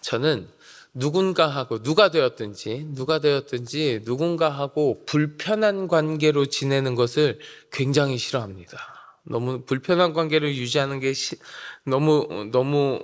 저는 누가 되었든지 누군가하고 불편한 관계로 지내는 것을 굉장히 싫어합니다. 너무 불편한 관계를 유지하는 게 너무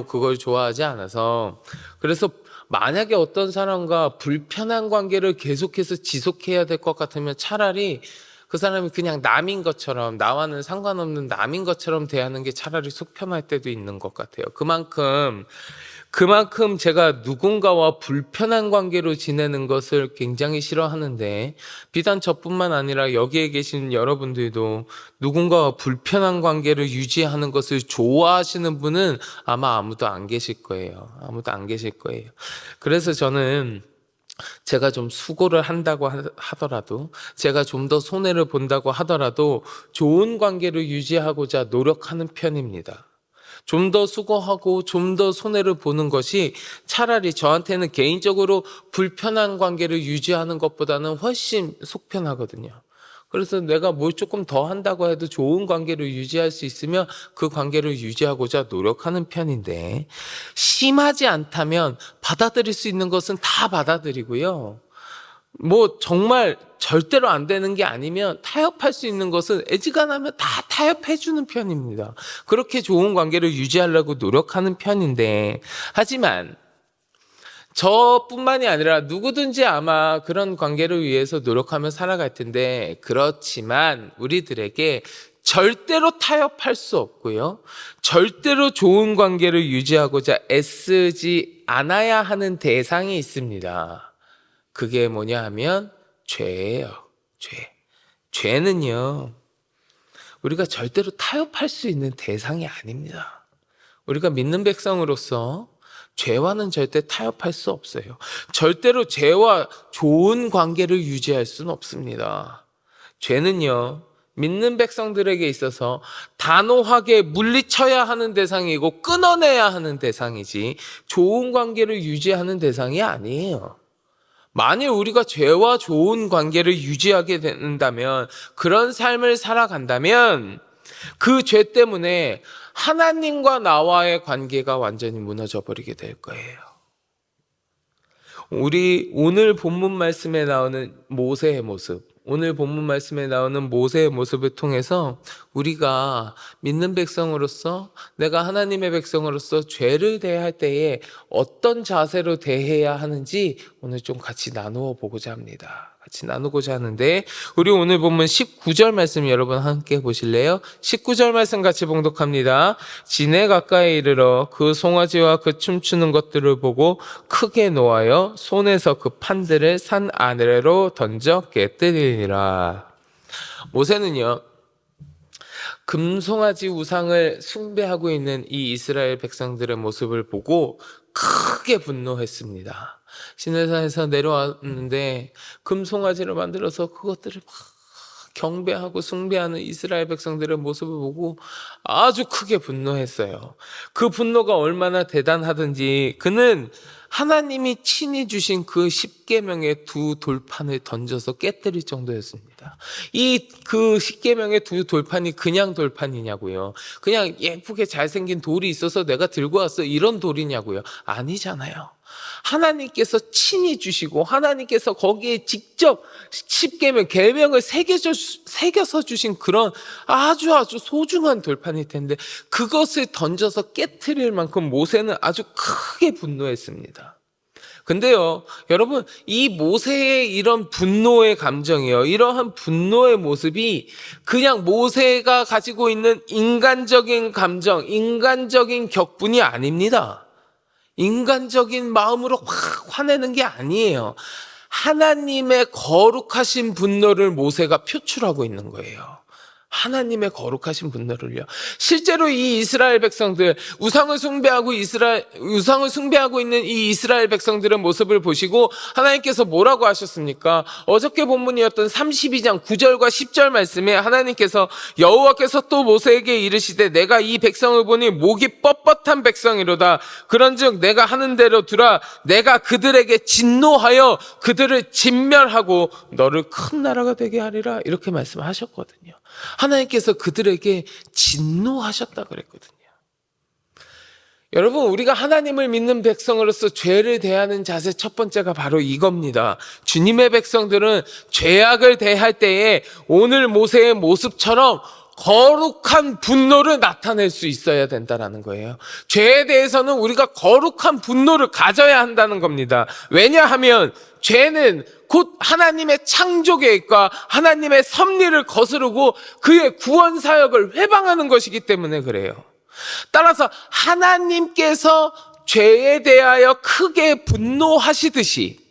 그걸 좋아하지 않아서. 그래서 만약에 어떤 사람과 불편한 관계를 계속해서 지속해야 될 것 같으면 차라리 그 사람이 그냥 남인 것처럼, 나와는 상관없는 남인 것처럼 대하는 게 차라리 속 편할 때도 있는 것 같아요. 그만큼 제가 누군가와 불편한 관계로 지내는 것을 굉장히 싫어하는데, 비단 저뿐만 아니라 여기에 계신 여러분들도 누군가와 불편한 관계를 유지하는 것을 좋아하시는 분은 아마 아무도 안 계실 거예요. 그래서 저는 제가 좀 수고를 한다고 하더라도, 제가 좀 더 손해를 본다고 하더라도 좋은 관계를 유지하고자 노력하는 편입니다. 좀 더 수고하고 좀 더 손해를 보는 것이 차라리 저한테는 개인적으로 불편한 관계를 유지하는 것보다는 훨씬 속 편하거든요. 그래서 내가 뭘 조금 더 한다고 해도 좋은 관계를 유지할 수 있으면 그 관계를 유지하고자 노력하는 편인데, 심하지 않다면 받아들일 수 있는 것은 다 받아들이고요. 정말 절대로 안 되는 게 아니면 타협할 수 있는 것은 애지간하면 다 타협해 주는 편입니다. 그렇게 좋은 관계를 유지하려고 노력하는 편인데, 하지만 저뿐만이 아니라 누구든지 아마 그런 관계를 위해서 노력하며 살아갈 텐데, 그렇지만 우리들에게 절대로 타협할 수 없고요, 절대로 좋은 관계를 유지하고자 애쓰지 않아야 하는 대상이 있습니다. 그게 뭐냐 하면 죄예요. 죄는요, 우리가 절대로 타협할 수 있는 대상이 아닙니다. 우리가 믿는 백성으로서 죄와는 절대 타협할 수 없어요. 절대로 죄와 좋은 관계를 유지할 수는 없습니다. 죄는요, 믿는 백성들에게 있어서 단호하게 물리쳐야 하는 대상이고 끊어내야 하는 대상이지 좋은 관계를 유지하는 대상이 아니에요. 만일 우리가 죄와 좋은 관계를 유지하게 된다면, 그런 삶을 살아간다면 그 죄 때문에 하나님과 나와의 관계가 완전히 무너져 버리게 될 거예요. 우리 오늘 본문 말씀에 나오는 모세의 모습을 통해서 우리가 믿는 백성으로서, 내가 하나님의 백성으로서 죄를 대할 때에 어떤 자세로 대해야 하는지 오늘 좀 같이 나누고자 하는데, 우리 오늘 본문 19절 말씀 여러분 함께 보실래요? 19절 말씀 같이 봉독합니다. 지내 가까이 이르러 그 송아지와 그 춤추는 것들을 보고 크게 노하여 손에서 그 판들을 산 아래로 던져 깨뜨리니라. 모세는요, 금송아지 우상을 숭배하고 있는 이 이스라엘 백성들의 모습을 보고 크게 분노했습니다. 시내산에서 내려왔는데 금송아지를 만들어서 그것들을 막 경배하고 숭배하는 이스라엘 백성들의 모습을 보고 아주 크게 분노했어요. 그 분노가 얼마나 대단하든지 그는 하나님이 친히 주신 그 10계명의 두 돌판을 던져서 깨뜨릴 정도였습니다. 그 10계명의 두 돌판이 그냥 돌판이냐고요? 그냥 예쁘게 잘생긴 돌이 있어서 내가 들고 왔어, 이런 돌이냐고요? 아니잖아요. 하나님께서 친히 주시고 하나님께서 거기에 직접 10계명, 계명을 새겨서 주신 그런 아주 소중한 돌판일 텐데, 그것을 던져서 깨트릴 만큼 모세는 아주 크게 분노했습니다. 근데요, 여러분, 이 모세의 이런 분노의 감정이요, 이러한 분노의 모습이 그냥 모세가 가지고 있는 인간적인 감정, 인간적인 격분이 아닙니다. 인간적인 마음으로 확 화내는 게 아니에요. 하나님의 거룩하신 분노를 모세가 표출하고 있는 거예요. 하나님의 거룩하신 분노를요. 실제로 이 이스라엘 백성들, 우상을 숭배하고 있는 이 이스라엘 백성들의 모습을 보시고 하나님께서 뭐라고 하셨습니까? 어저께 본문이었던 32장 9절과 10절 말씀에 하나님께서, 여호와께서 또 모세에게 이르시되 내가 이 백성을 보니 목이 뻣뻣한 백성이로다. 그런즉 내가 하는 대로 두라. 내가 그들에게 진노하여 그들을 진멸하고 너를 큰 나라가 되게 하리라. 이렇게 말씀하셨거든요. 하나님께서 그들에게 진노하셨다 그랬거든요. 여러분, 우리가 하나님을 믿는 백성으로서 죄를 대하는 자세 첫 번째가 바로 이겁니다. 주님의 백성들은 죄악을 대할 때에 오늘 모세의 모습처럼 거룩한 분노를 나타낼 수 있어야 된다는 거예요. 죄에 대해서는 우리가 거룩한 분노를 가져야 한다는 겁니다. 왜냐하면 죄는 곧 하나님의 창조 계획과 하나님의 섭리를 거스르고 그의 구원 사역을 회방하는 것이기 때문에 그래요. 따라서 하나님께서 죄에 대하여 크게 분노하시듯이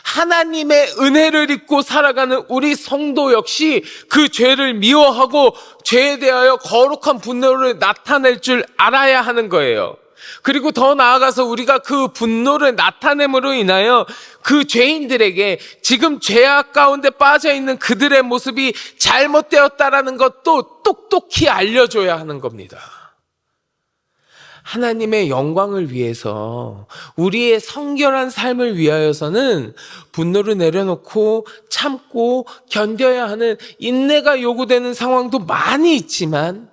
하나님의 은혜를 입고 살아가는 우리 성도 역시 그 죄를 미워하고 죄에 대하여 거룩한 분노를 나타낼 줄 알아야 하는 거예요. 그리고 더 나아가서 우리가 그 분노를 나타냄으로 인하여 그 죄인들에게 지금 죄악 가운데 빠져 있는 그들의 모습이 잘못되었다라는 것도 똑똑히 알려줘야 하는 겁니다. 하나님의 영광을 위해서 우리의 성결한 삶을 위하여서는 분노를 내려놓고 참고 견뎌야 하는 인내가 요구되는 상황도 많이 있지만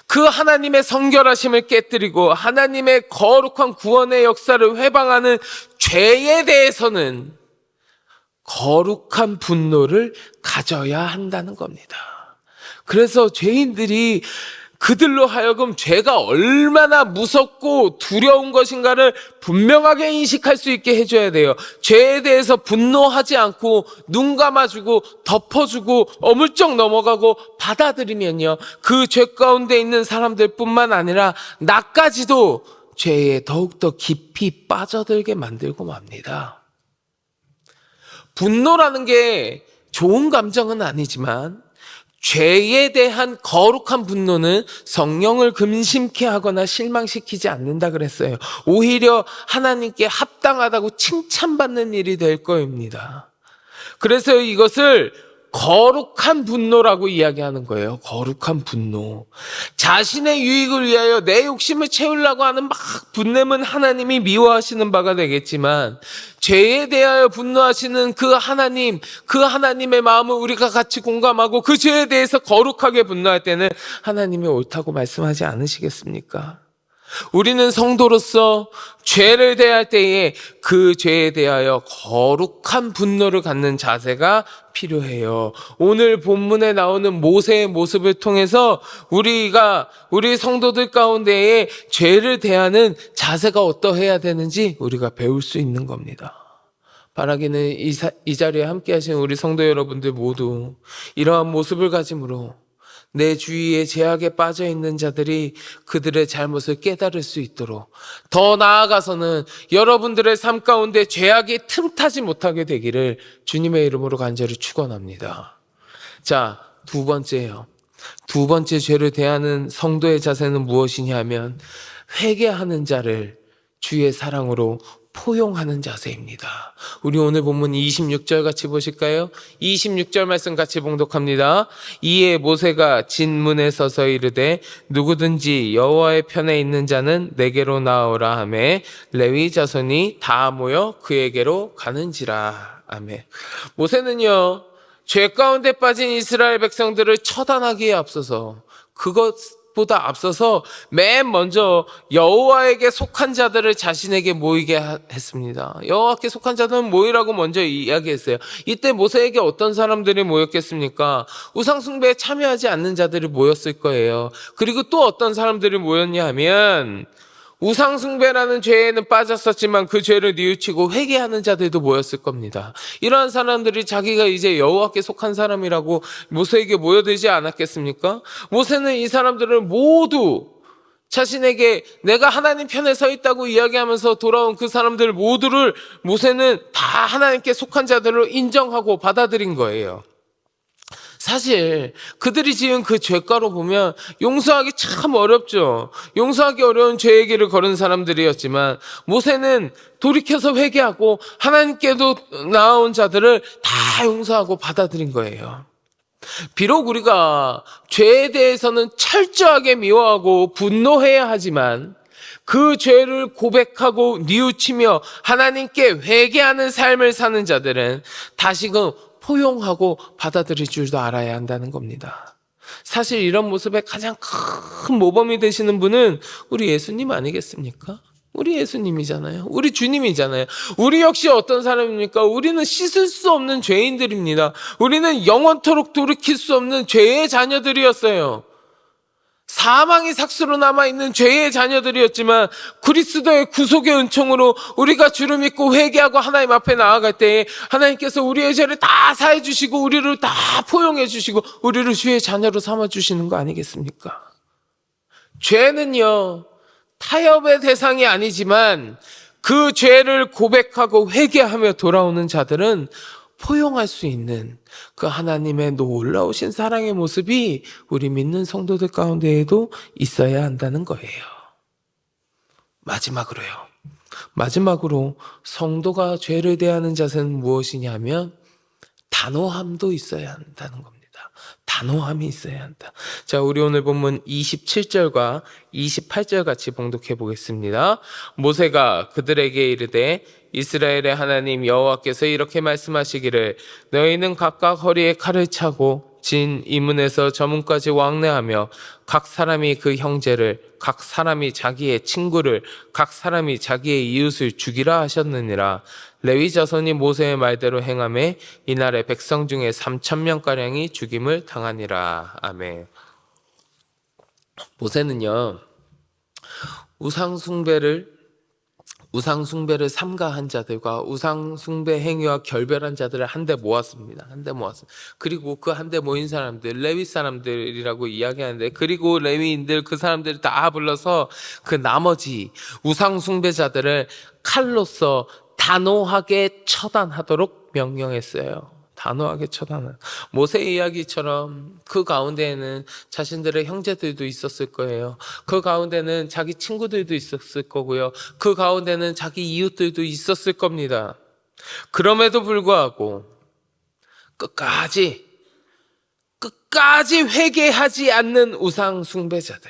그 하나님의 성결하심을 깨뜨리고 하나님의 거룩한 구원의 역사를 회방하는 죄에 대해서는 거룩한 분노를 가져야 한다는 겁니다. 그래서 죄인들이 그들로 하여금 죄가 얼마나 무섭고 두려운 것인가를 분명하게 인식할 수 있게 해줘야 돼요. 죄에 대해서 분노하지 않고 눈 감아주고 덮어주고 어물쩍 넘어가고 받아들이면요, 그 죄 가운데 있는 사람들뿐만 아니라 나까지도 죄에 더욱더 깊이 빠져들게 만들고 맙니다. 분노라는 게 좋은 감정은 아니지만 죄에 대한 거룩한 분노는 성령을 근심케 하거나 실망시키지 않는다 그랬어요. 오히려 하나님께 합당하다고 칭찬받는 일이 될 거입니다. 그래서 이것을 거룩한 분노라고 이야기하는 거예요. 거룩한 분노. 자신의 유익을 위하여 내 욕심을 채우려고 하는 막 분냄은 하나님이 미워하시는 바가 되겠지만 죄에 대하여 분노하시는 그 하나님, 그 하나님의 마음을 우리가 같이 공감하고 그 죄에 대해서 거룩하게 분노할 때는 하나님이 옳다고 말씀하지 않으시겠습니까? 우리는 성도로서 죄를 대할 때에 그 죄에 대하여 거룩한 분노를 갖는 자세가 필요해요. 오늘 본문에 나오는 모세의 모습을 통해서 우리 성도들 가운데에 죄를 대하는 자세가 어떠해야 되는지 우리가 배울 수 있는 겁니다. 바라기는 이 자리에 함께 하신 우리 성도 여러분들 모두 이러한 모습을 가짐으로 내 주위에 죄악에 빠져 있는 자들이 그들의 잘못을 깨달을 수 있도록, 더 나아가서는 여러분들의 삶 가운데 죄악이 틈타지 못하게 되기를 주님의 이름으로 간절히 축원합니다. 자, 두 번째요. 두 번째 죄를 대하는 성도의 자세는 무엇이냐 하면 회개하는 자를 주의 사랑으로 포용하는 자세입니다. 우리 오늘 본문 26절 같이 보실까요? 26절 말씀 같이 봉독합니다. 이에 모세가 진문에 서서 이르되 누구든지 여호와의 편에 있는 자는 내게로 나오라 하매 레위 자손이 다 모여 그에게로 가는지라. 아멘. 모세는요, 죄 가운데 빠진 이스라엘 백성들을 처단하기에 앞서서 보다 앞서서 맨 먼저 여호와에게 속한 자들을 자신에게 모이게 했습니다. 여호와께 속한 자들은 모이라고 먼저 이야기했어요. 이때 모세에게 어떤 사람들이 모였겠습니까? 우상 숭배에 참여하지 않는 자들이 모였을 거예요. 그리고 또 어떤 사람들이 모였냐 하면 우상 숭배라는 죄에는 빠졌었지만 그 죄를 뉘우치고 회개하는 자들도 모였을 겁니다. 이러한 사람들이 자기가 이제 여호와께 속한 사람이라고 모세에게 모여들지 않았겠습니까? 모세는 이 사람들을 모두 자신에게 내가 하나님 편에 서 있다고 이야기하면서 돌아온 그 사람들 모두를 모세는 다 하나님께 속한 자들로 인정하고 받아들인 거예요. 사실 그들이 지은 그 죄가로 보면 용서하기 참 어렵죠. 용서하기 어려운 죄의 길을 걸은 사람들이었지만 모세는 돌이켜서 회개하고 하나님께도 나아온 자들을 다 용서하고 받아들인 거예요. 비록 우리가 죄에 대해서는 철저하게 미워하고 분노해야 하지만 그 죄를 고백하고 뉘우치며 하나님께 회개하는 삶을 사는 자들은 다시금 포용하고 받아들일 줄도 알아야 한다는 겁니다. 사실 이런 모습의 가장 큰 모범이 되시는 분은 우리 예수님 아니겠습니까? 우리 예수님이잖아요. 우리 주님이잖아요. 우리 역시 어떤 사람입니까? 우리는 씻을 수 없는 죄인들입니다. 우리는 영원토록 돌이킬 수 없는 죄의 자녀들이었어요. 사망의 삭스로 남아있는 죄의 자녀들이었지만 그리스도의 구속의 은총으로 우리가 주를 믿고 회개하고 하나님 앞에 나아갈 때에 하나님께서 우리의 죄를 다 사해 주시고 우리를 다 포용해 주시고 우리를 주의 자녀로 삼아 주시는 거 아니겠습니까? 죄는요, 타협의 대상이 아니지만 그 죄를 고백하고 회개하며 돌아오는 자들은 포용할 수 있는 그 하나님의 놀라우신 사랑의 모습이 우리 믿는 성도들 가운데에도 있어야 한다는 거예요. 마지막으로 성도가 죄를 대하는 자세는 무엇이냐면 단호함도 있어야 한다는 겁니다. 단호함이 있어야 한다. 자, 우리 오늘 본문 27절과 28절 같이 봉독해 보겠습니다. 모세가 그들에게 이르되 이스라엘의 하나님 여호와께서 이렇게 말씀하시기를 너희는 각각 허리에 칼을 차고 진 이문에서 저 문까지 왕래하며 각 사람이 그 형제를 각 사람이 자기의 친구를 각 사람이 자기의 이웃을 죽이라 하셨느니라. 레위 자손이 모세의 말대로 행하매 이날에 백성 중에 3,000명가량이 죽임을 당하니라. 아멘. 모세는요, 우상숭배를 삼가한 자들과 우상숭배 행위와 결별한 자들을 한데 모았습니다. 그리고 그 한데 모인 사람들, 레위 사람들이라고 이야기하는데, 그리고 레위인들 그 사람들을 다 불러서 그 나머지 우상숭배자들을 칼로서 단호하게 처단하도록 명령했어요. 단호하게 처단하는. 모세의 이야기처럼 그 가운데에는 자신들의 형제들도 있었을 거예요. 그 가운데는 자기 친구들도 있었을 거고요. 그 가운데는 자기 이웃들도 있었을 겁니다. 그럼에도 불구하고 끝까지 회개하지 않는 우상 숭배자들,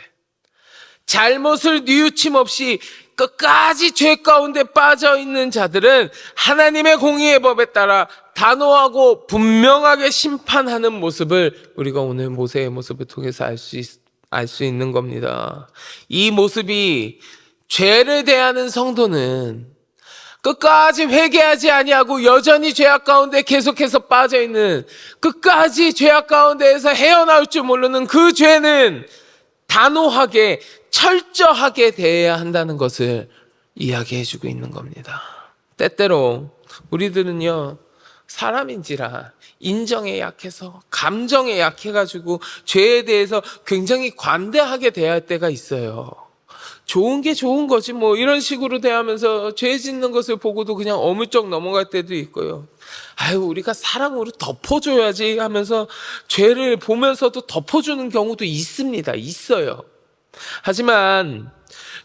잘못을 뉘우침 없이 끝까지 죄 가운데 빠져 있는 자들은 하나님의 공의의 법에 따라 단호하고 분명하게 심판하는 모습을 우리가 오늘 모세의 모습을 통해서 알 수 있는 겁니다. 이 모습이 죄를 대하는 성도는 끝까지 회개하지 아니하고 여전히 죄악 가운데 계속해서 빠져 있는, 끝까지 죄악 가운데에서 헤어나올 줄 모르는 그 죄는 단호하게 철저하게 대해야 한다는 것을 이야기해주고 있는 겁니다. 때때로 우리들은요, 사람인지라 인정에 약해서 감정에 약해가지고 죄에 대해서 굉장히 관대하게 대할 때가 있어요. 좋은 게 좋은 거지 뭐 이런 식으로 대하면서 죄 짓는 것을 보고도 그냥 어물쩍 넘어갈 때도 있고요. 아유, 우리가 사랑으로 덮어줘야지 하면서 죄를 보면서도 덮어주는 경우도 있어요. 하지만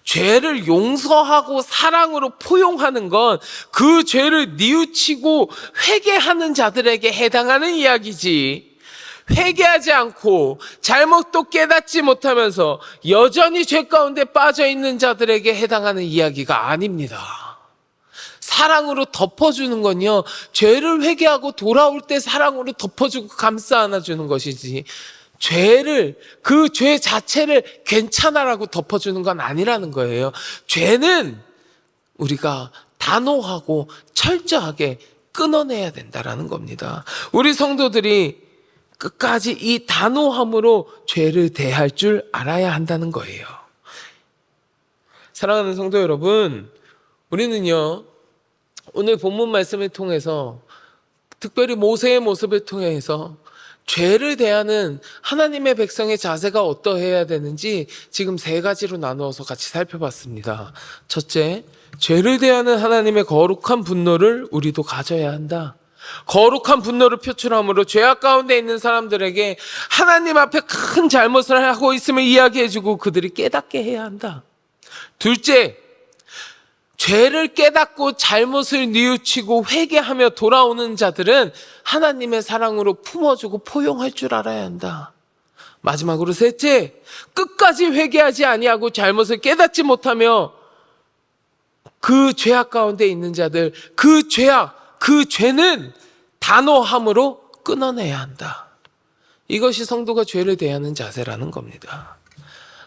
죄를 용서하고 사랑으로 포용하는 건 그 죄를 뉘우치고 회개하는 자들에게 해당하는 이야기지, 회개하지 않고 잘못도 깨닫지 못하면서 여전히 죄 가운데 빠져 있는 자들에게 해당하는 이야기가 아닙니다. 사랑으로 덮어주는 건요, 죄를 회개하고 돌아올 때 사랑으로 덮어주고 감싸 안아주는 것이지, 그 죄 자체를 괜찮아라고 덮어주는 건 아니라는 거예요. 죄는 우리가 단호하고 철저하게 끊어내야 된다라는 겁니다. 우리 성도들이 끝까지 이 단호함으로 죄를 대할 줄 알아야 한다는 거예요. 사랑하는 성도 여러분, 우리는요, 오늘 본문 말씀을 통해서 특별히 모세의 모습을 통해서 죄를 대하는 하나님의 백성의 자세가 어떠해야 되는지 지금 3가지로 나누어서 같이 살펴봤습니다. 첫째, 죄를 대하는 하나님의 거룩한 분노를 우리도 가져야 한다. 거룩한 분노를 표출함으로 죄악 가운데 있는 사람들에게 하나님 앞에 큰 잘못을 하고 있음을 이야기해주고 그들이 깨닫게 해야 한다. 둘째, 죄를 깨닫고 잘못을 뉘우치고 회개하며 돌아오는 자들은 하나님의 사랑으로 품어주고 포용할 줄 알아야 한다. 마지막으로 셋째, 끝까지 회개하지 아니하고 잘못을 깨닫지 못하며 그 죄악 가운데 있는 자들, 그 죄는 단호함으로 끊어내야 한다. 이것이 성도가 죄를 대하는 자세라는 겁니다.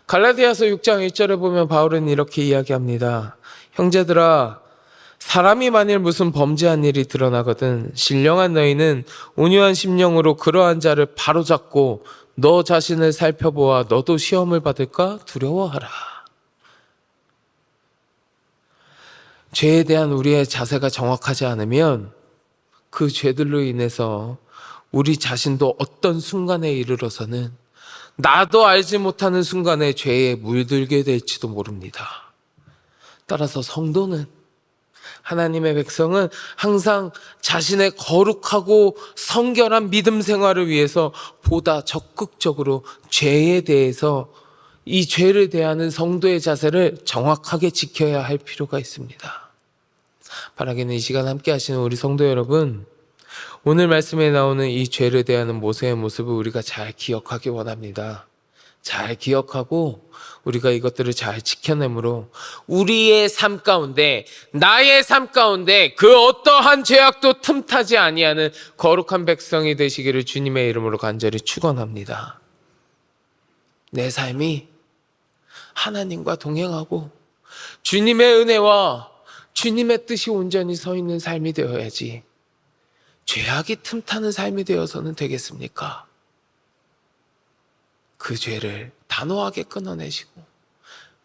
갈라디아서 6장 1절에 보면 바울은 이렇게 이야기합니다. 형제들아, 사람이 만일 무슨 범죄한 일이 드러나거든 신령한 너희는 온유한 심령으로 그러한 자를 바로잡고 너 자신을 살펴보아 너도 시험을 받을까 두려워하라. 죄에 대한 우리의 자세가 정확하지 않으면 그 죄들로 인해서 우리 자신도 어떤 순간에 이르러서는 나도 알지 못하는 순간에 죄에 물들게 될지도 모릅니다. 따라서 성도는, 하나님의 백성은 항상 자신의 거룩하고 성결한 믿음 생활을 위해서 보다 적극적으로 죄에 대해서 이 죄를 대하는 성도의 자세를 정확하게 지켜야 할 필요가 있습니다. 바라기는 이 시간 함께 하시는 우리 성도 여러분, 오늘 말씀에 나오는 이 죄를 대하는 모세의 모습을 우리가 잘 기억하기 원합니다. 잘 기억하고 우리가 이것들을 잘 지켜내므로 우리의 삶 가운데, 나의 삶 가운데 그 어떠한 죄악도 틈타지 아니하는 거룩한 백성이 되시기를 주님의 이름으로 간절히 축원합니다. 내 삶이 하나님과 동행하고 주님의 은혜와 주님의 뜻이 온전히 서 있는 삶이 되어야지 죄악이 틈타는 삶이 되어서는 되겠습니까? 그 죄를 단호하게 끊어내시고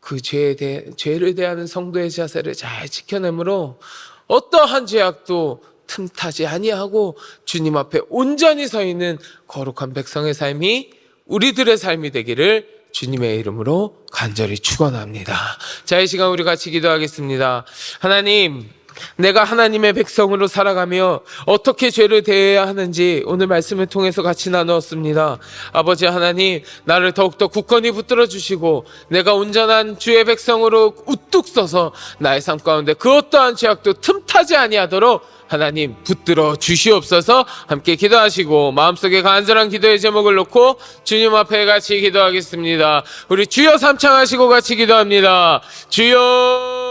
그 죄를 대하는 성도의 자세를 잘 지켜내므로 어떠한 죄악도 틈타지 아니하고 주님 앞에 온전히 서 있는 거룩한 백성의 삶이 우리들의 삶이 되기를 주님의 이름으로 간절히 축원합니다. 자, 이 시간 우리 같이 기도하겠습니다. 하나님, 내가 하나님의 백성으로 살아가며 어떻게 죄를 대해야 하는지 오늘 말씀을 통해서 같이 나누었습니다. 아버지 하나님, 나를 더욱더 굳건히 붙들어 주시고 내가 온전한 주의 백성으로 우뚝 서서 나의 삶 가운데 그 어떠한 죄악도 틈타지 아니하도록 하나님 붙들어 주시옵소서. 함께 기도하시고 마음속에 간절한 기도의 제목을 놓고 주님 앞에 같이 기도하겠습니다. 우리 주여 삼창하시고 같이 기도합니다. 주여